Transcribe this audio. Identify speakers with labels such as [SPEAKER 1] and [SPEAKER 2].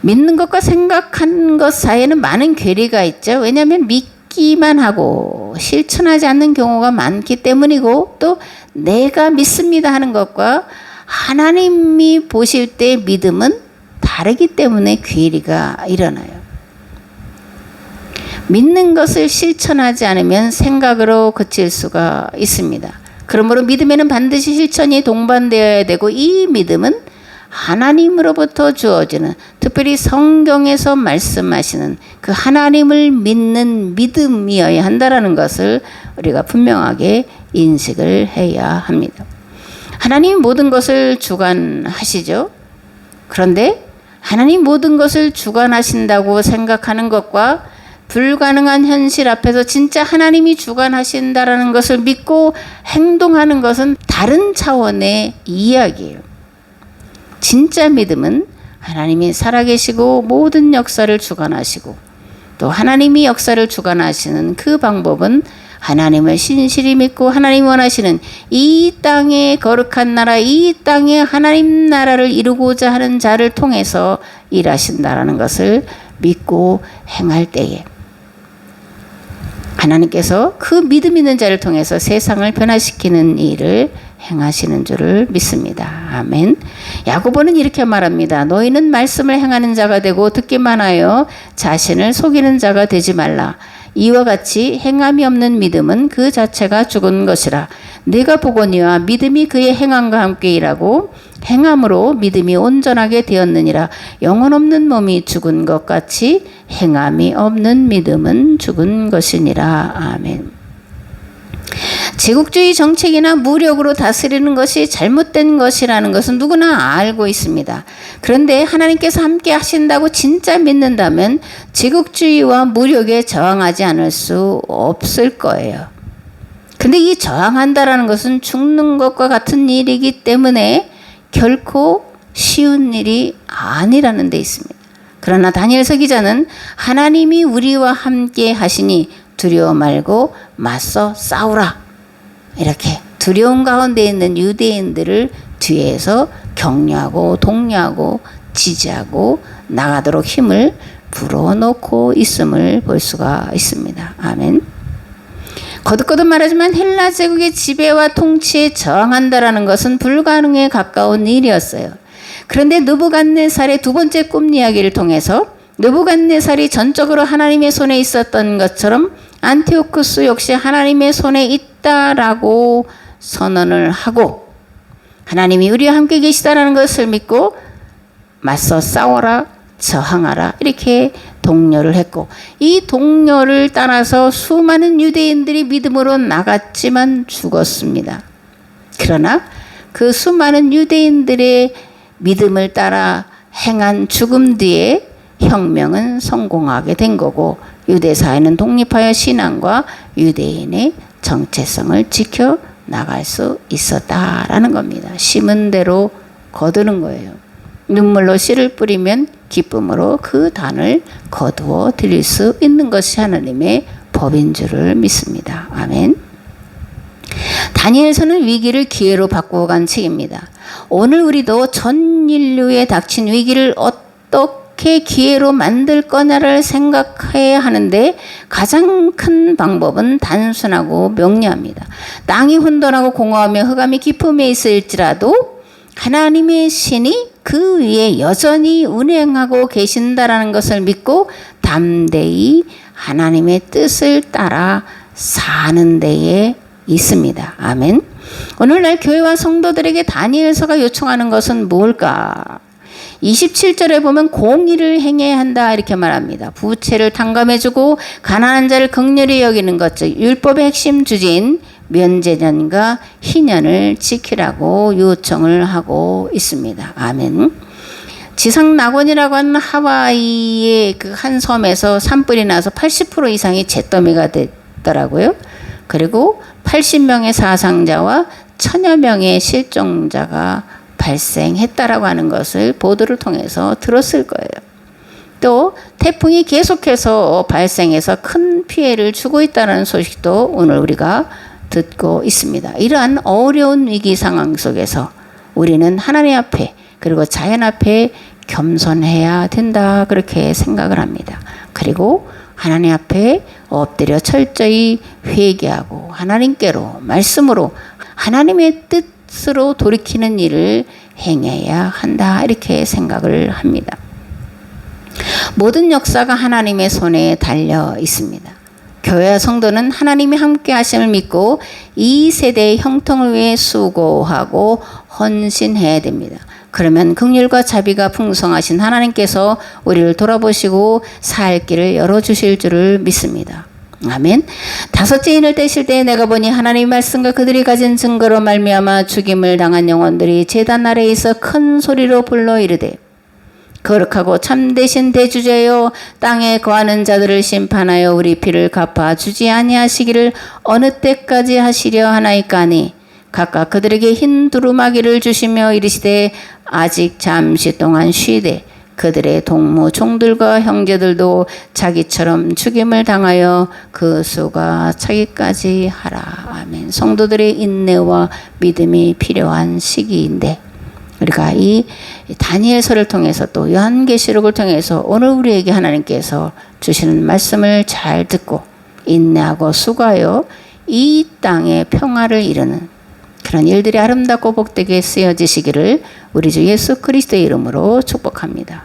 [SPEAKER 1] 믿는 것과 생각한 것 사이에는 많은 괴리가 있죠. 왜냐하면 믿기만 하고 실천하지 않는 경우가 많기 때문이고, 또 내가 믿습니다 하는 것과 하나님이 보실 때 믿음은 다르기 때문에 괴리가 일어나요. 믿는 것을 실천하지 않으면 생각으로 그칠 수가 있습니다. 그러므로 믿음에는 반드시 실천이 동반되어야 되고, 이 믿음은 하나님으로부터 주어지는, 특별히 성경에서 말씀하시는 그 하나님을 믿는 믿음이어야 한다는 것을 우리가 분명하게 인식을 해야 합니다. 하나님이 모든 것을 주관하시죠. 그런데 하나님 모든 것을 주관하신다고 생각하는 것과 불가능한 현실 앞에서 진짜 하나님이 주관하신다라는 것을 믿고 행동하는 것은 다른 차원의 이야기예요. 진짜 믿음은 하나님이 살아계시고 모든 역사를 주관하시고, 또 하나님이 역사를 주관하시는 그 방법은 하나님을 신실히 믿고 하나님이 원하시는 이 땅의 거룩한 나라, 이 땅의 하나님 나라를 이루고자 하는 자를 통해서 일하신다라는 것을 믿고 행할 때에 하나님께서 그 믿음 있는 자를 통해서 세상을 변화시키는 일을 행하시는 줄을 믿습니다. 아멘. 야고보는 이렇게 말합니다. 너희는 말씀을 행하는 자가 되고 듣기만 하여 자신을 속이는 자가 되지 말라. 이와 같이 행함이 없는 믿음은 그 자체가 죽은 것이라. 네가 보거니와 믿음이 그의 행함과 함께 일하고 행함으로 믿음이 온전하게 되었느니라. 영혼 없는 몸이 죽은 것 같이 행함이 없는 믿음은 죽은 것이니라. 아멘. 제국주의 정책이나 무력으로 다스리는 것이 잘못된 것이라는 것은 누구나 알고 있습니다. 그런데 하나님께서 함께 하신다고 진짜 믿는다면 제국주의와 무력에 저항하지 않을 수 없을 거예요. 근데 이 저항한다라는 것은 죽는 것과 같은 일이기 때문에 결코 쉬운 일이 아니라는 데 있습니다. 그러나 다니엘서 기자는 하나님이 우리와 함께 하시니 두려워 말고 맞서 싸우라, 이렇게 두려움 가운데 있는 유대인들을 뒤에서 격려하고 독려하고 지지하고 나가도록 힘을 불어넣고 있음을 볼 수가 있습니다. 아멘. 거듭거듭 말하지만 헬라 제국의 지배와 통치에 저항한다라는 것은 불가능에 가까운 일이었어요. 그런데 느부갓네살의 두 번째 꿈 이야기를 통해서 느부갓네살이 전적으로 하나님의 손에 있었던 것처럼 안티오쿠스 역시 하나님의 손에 있다라고 선언을 하고, 하나님이 우리와 함께 계시다라는 것을 믿고 맞서 싸워라, 저항하라, 이렇게 독려를 했고, 이 독려를 따라서 수많은 유대인들이 믿음으로 나갔지만 죽었습니다. 그러나 그 수많은 유대인들의 믿음을 따라 행한 죽음 뒤에 혁명은 성공하게 된 거고, 유대 사회는 독립하여 신앙과 유대인의 정체성을 지켜 나갈 수 있었다라는 겁니다. 심은 대로 거두는 거예요. 눈물로 씨를 뿌리면 기쁨으로 그 단을 거두어 드릴 수 있는 것이 하나님의 법인 줄을 믿습니다. 아멘. 다니엘서는 위기를 기회로 바꾸어 간 책입니다. 오늘 우리도 전 인류에 닥친 위기를 어떻게 기회로 만들 거냐를 생각해야 하는데, 가장 큰 방법은 단순하고 명료합니다. 땅이 혼돈하고 공허하며 흑암이 깊음에 있을지라도 하나님의 신이 그 위에 여전히 운행하고 계신다라는 것을 믿고 담대히 하나님의 뜻을 따라 사는 데에 있습니다. 아멘. 오늘날 교회와 성도들에게 다니엘서가 요청하는 것은 뭘까? 27절에 보면 공의를 행해야 한다, 이렇게 말합니다. 부채를 탕감해주고 가난한 자를 긍휼히 여기는 것, 즉 율법의 핵심 주제인 면제년과 희년을 지키라고 요청을 하고 있습니다. 아멘. 지상낙원이라고 하는 하와이의 그 한 섬에서 산불이 나서 80% 이상이 잿더미가 됐더라고요. 그리고 80명의 사상자와 1000여 명의 실종자가 발생했다라고 하는 것을 보도를 통해서 들었을 거예요. 또 태풍이 계속해서 발생해서 큰 피해를 주고 있다는 소식도 오늘 우리가 듣고 있습니다. 이러한 어려운 위기 상황 속에서 우리는 하나님 앞에, 그리고 자연 앞에 겸손해야 된다 그렇게 생각을 합니다. 그리고 하나님 앞에 엎드려 철저히 회개하고 하나님께로 말씀으로 하나님의 뜻으로 돌이키는 일을 행해야 한다 이렇게 생각을 합니다. 모든 역사가 하나님의 손에 달려 있습니다. 교회와 성도는 하나님이 함께 하심을 믿고 이 세대의 형통을 위해 수고하고 헌신해야 됩니다. 그러면 긍휼과 자비가 풍성하신 하나님께서 우리를 돌아보시고 살 길을 열어주실 줄을 믿습니다. 아멘. 다섯째 인을 떼실 때 내가 보니 하나님의 말씀과 그들이 가진 증거로 말미암아 죽임을 당한 영혼들이 제단 아래에 있어 큰 소리로 불러 이르되 거룩하고 참되신 대주제여 땅에 거하는 자들을 심판하여 우리 피를 갚아 주지 아니하시기를 어느 때까지 하시려 하나이까니 각각 그들에게 흰 두루마기를 주시며 이르시되 아직 잠시 동안 쉬되 그들의 동무 종들과 형제들도 자기처럼 죽임을 당하여 그 수가 차기까지 하라. 아멘. 성도들의 인내와 믿음이 필요한 시기인데 우리가 이 다니엘서를 통해서 또 요한계시록을 통해서 오늘 우리에게 하나님께서 주시는 말씀을 잘 듣고 인내하고 수고하여 이 땅에 평화를 이루는 그런 일들이 아름답고 복되게 쓰여지시기를 우리 주 예수 그리스도의 이름으로 축복합니다.